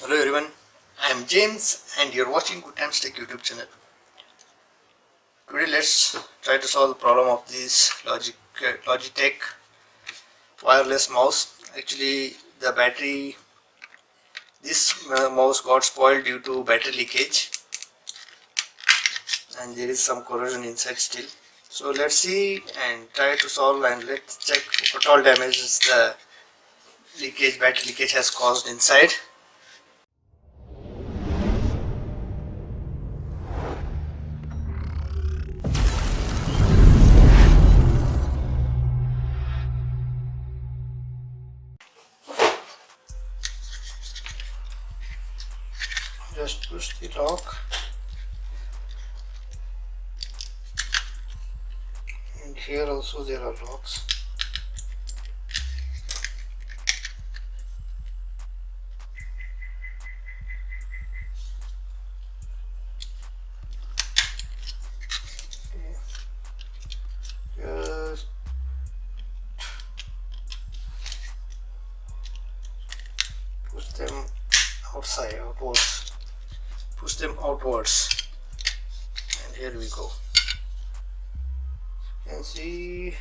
Hello everyone, I am James and you're watching Good Times Tech YouTube channel. Today let's try to solve the problem of this Logitech wireless mouse. Actually this mouse got spoiled due to battery leakage and there is some corrosion inside still. So let's see and try to solve, and let's check what all damages the battery leakage has caused inside. Just push the lock, and here also there are locks. Just push them outwards, and here we go. You can see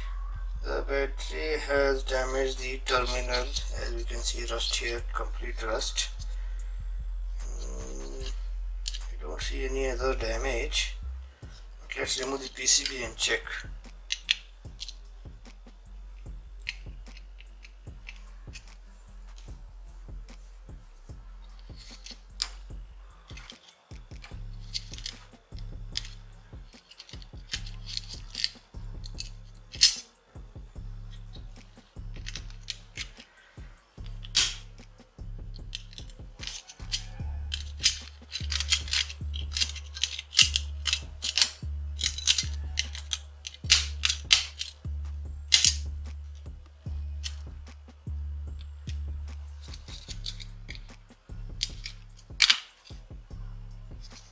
the battery has damaged the terminal. As we can see, rust here, complete rust. I don't see any other damage, but let's remove the PCB and check.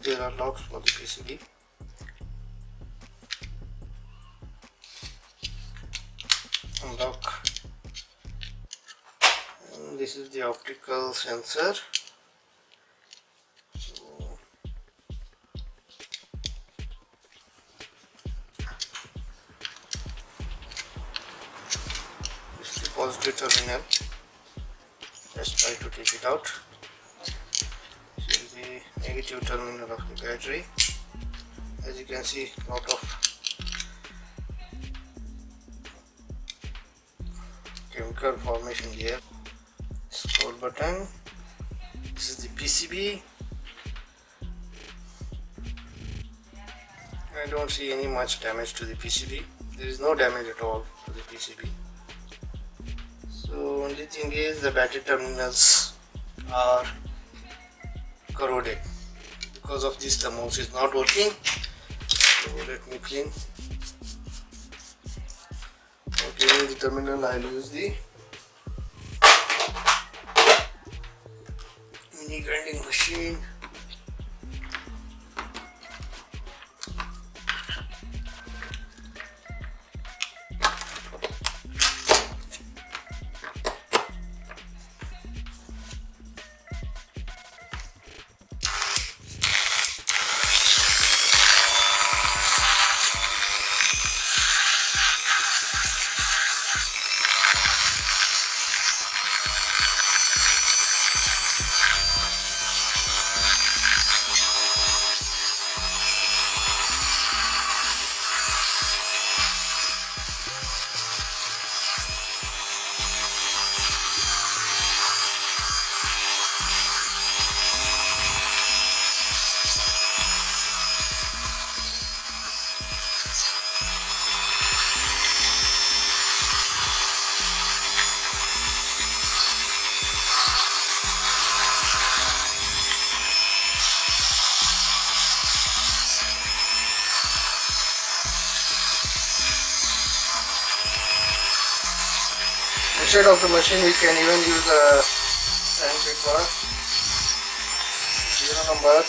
There are locks for the PCB. Unlock. And this is the optical sensor. This is the positive terminal. Let's try to take it out. This is the negative terminal of the battery. As you can see, lot of chemical formation here. Scroll button. This is the PCB. I don't see any much damage to the PCB. There is no damage at all to the PCB. So only thing is the battery terminals are corroded. Because of this the mouse is not working. So let me clean. For cleaning the terminal I will use the mini grinding machine. Instead of the machine, we can even use a sandpaper, 0 number, a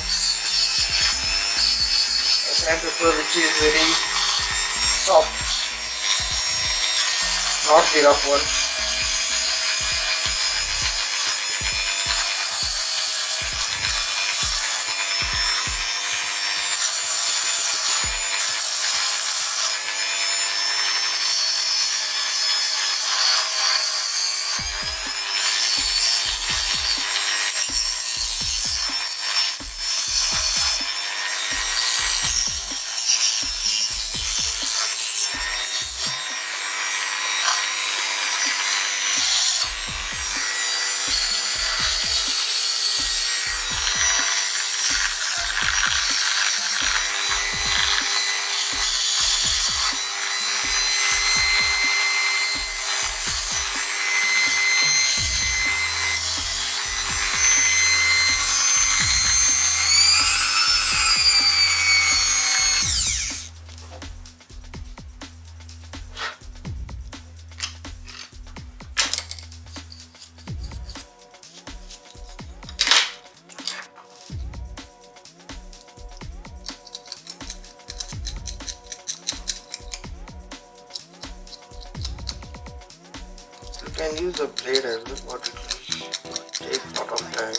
sandpaper which is very soft, not the rough one. can use the blade as well, but it will take a lot of time.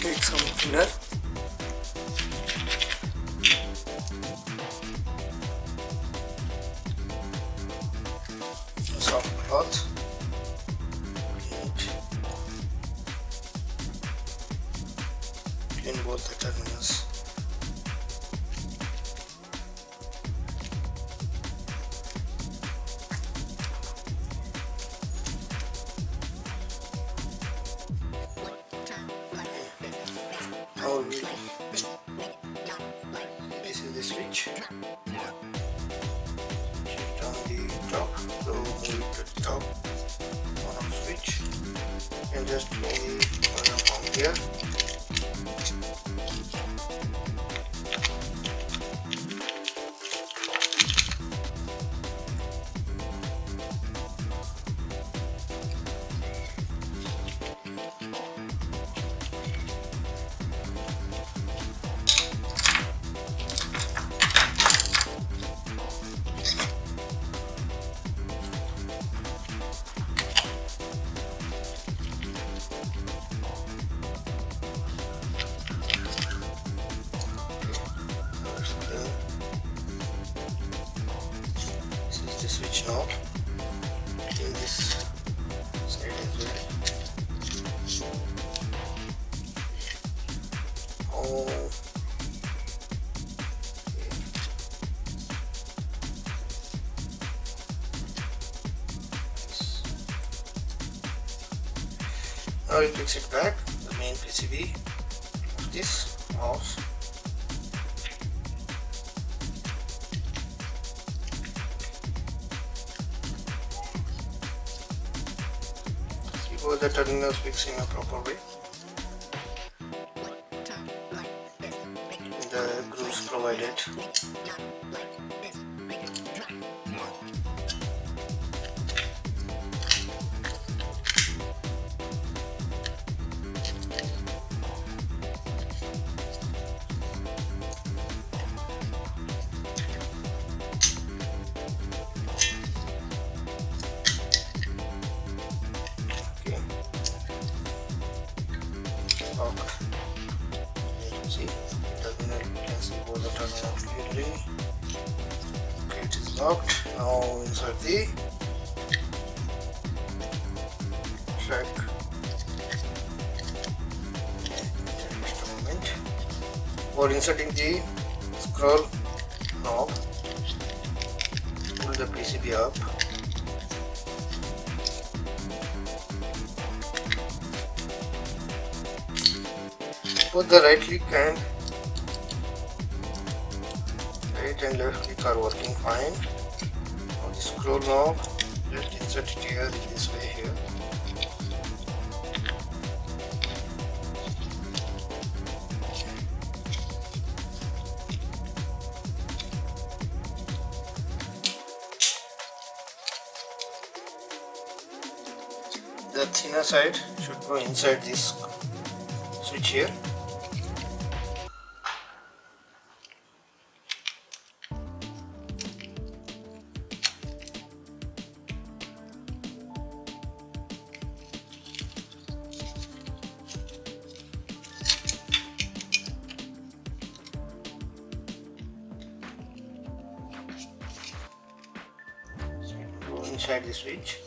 Take some thinner. Soft cloth. Clean both the terminals. Now this is the switch. Shift on the top, so move it to the top. On off switch, and just move it on from here. The switch knob in this side as well. Oh, now we fix it back. The main PCB of this mouse. Both the terminals fixed in a proper way. The grooves provided. See, terminal, you can see both the terminals clearly. Okay, it is locked. Now insert the track. Just a moment. For inserting the scroll knob, pull the PCB up. Both the right click and left click are working fine. Now the scroll knob, just insert it here in this way here. The thinner side should go inside this switch here. Inside the switch.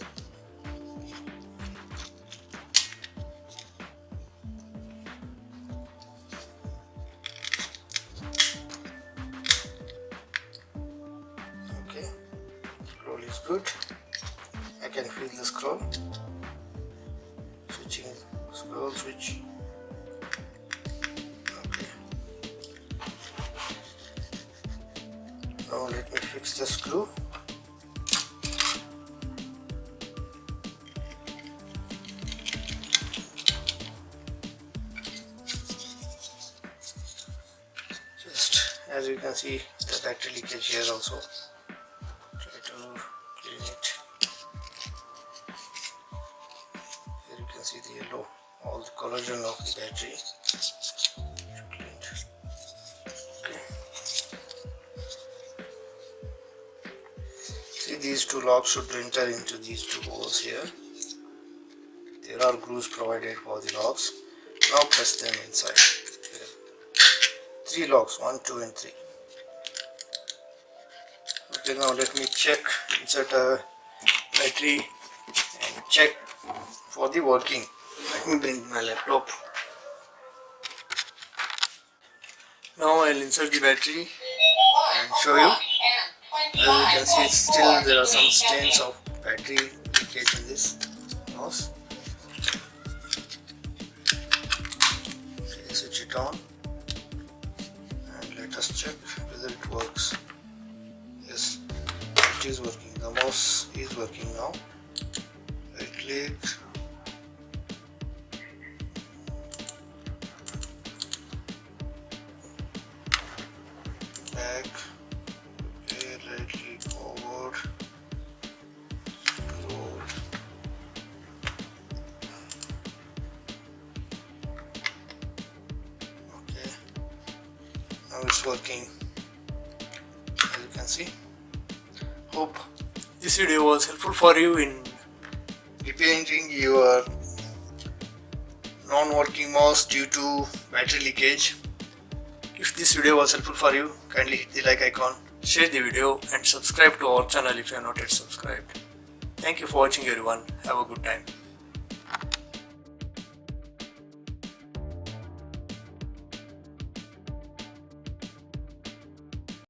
good. I can feel the scroll. Switching scroll switch. Okay. Now let me fix the screw. As you can see, the battery leakage here also. Try to clean it. Here you can see the yellow, all the corrosion of the battery. Cleaned. Okay. See, these two locks should enter into these two holes here. There are grooves provided for the locks. Now press them inside. Here. 3 locks, 1, 2 and 3. Okay, now let me check, insert a battery and check for the working. Let me bring my laptop. Now I'll insert the battery and show you. As you can see, still there are some stains of battery leakage in this mouse. Okay, switch it on and let us check whether it works. Yes, it is working. The mouse is working now. Right click. Back. Okay, right click forward. Scroll. Okay. Now it's working. As you can see. Hope this video was helpful for you in repairing your non-working mouse due to battery leakage. If this video was helpful for you, kindly hit the like icon, share the video and subscribe to our channel if you are not yet subscribed. Thank you for watching everyone. Have a good time.